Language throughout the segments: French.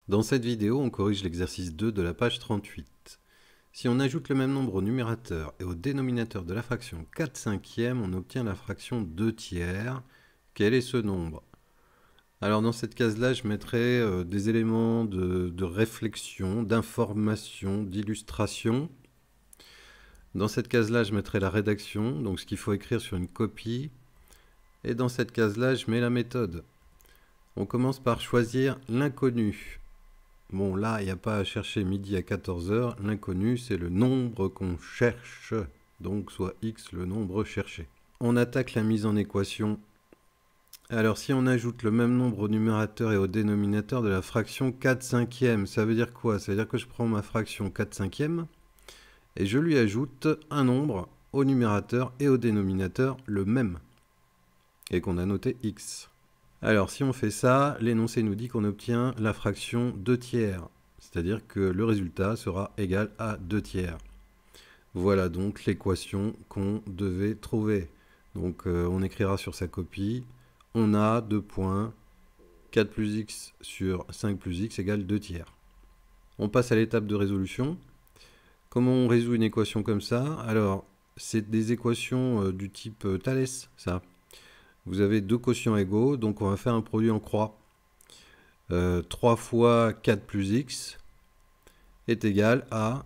Dans cette vidéo, on corrige l'exercice 2 de la page 38. Si on ajoute le même nombre au numérateur et au dénominateur de la fraction 4/5, on obtient la fraction 2/3. Quel est ce nombre? Alors dans cette case-là, je mettrai des éléments de réflexion, d'information, d'illustration. Dans cette case-là, je mettrai la rédaction, donc ce qu'il faut écrire sur une copie. Et dans cette case-là, je mets la méthode. On commence par choisir l'inconnu. Bon, là, il n'y a pas à chercher midi à 14 h. L'inconnu, c'est le nombre qu'on cherche. Donc, soit x le nombre cherché. On attaque la mise en équation. Alors, si on ajoute le même nombre au numérateur et au dénominateur de la fraction 4/5, ça veut dire quoi? Ça veut dire que je prends ma fraction 4/5 et je lui ajoute un nombre au numérateur et au dénominateur le même. Et qu'on a noté x. Alors, si on fait ça, l'énoncé nous dit qu'on obtient la fraction 2/3. C'est-à-dire que le résultat sera égal à 2/3. Voilà donc l'équation qu'on devait trouver. Donc, on écrira sur sa copie. On a 2 points. 4 plus x sur 5 plus x égale 2/3. On passe à l'étape de résolution. Comment on résout une équation comme ça? Alors, c'est des équations du type Thalès, ça. Vous avez deux quotients égaux, donc on va faire un produit en croix. 3 fois 4 plus x est égal à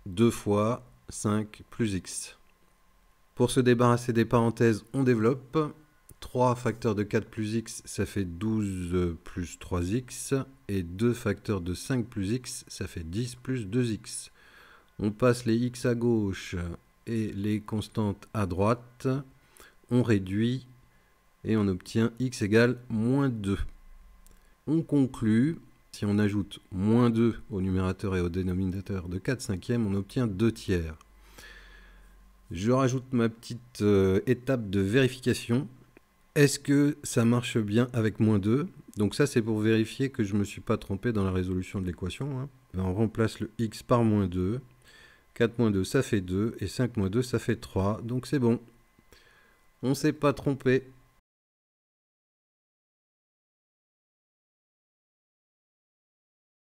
2 fois 5 plus x. Pour se débarrasser des parenthèses, on développe. 3 facteurs de 4 plus x, ça fait 12 plus 3x. Et 2 facteurs de 5 plus x, ça fait 10 plus 2x. On passe les x à gauche et les constantes à droite. On réduit et on obtient x égale moins 2. On conclut, si on ajoute moins 2 au numérateur et au dénominateur de 4/5, on obtient 2/3. Je rajoute ma petite étape de vérification. Est-ce que ça marche bien avec moins 2? Donc ça, c'est pour vérifier que je ne me suis pas trompé dans la résolution de l'équation. On remplace le x par moins 2. 4 moins 2, ça fait 2. Et 5 moins 2, ça fait 3. Donc c'est bon. On ne s'est pas trompé.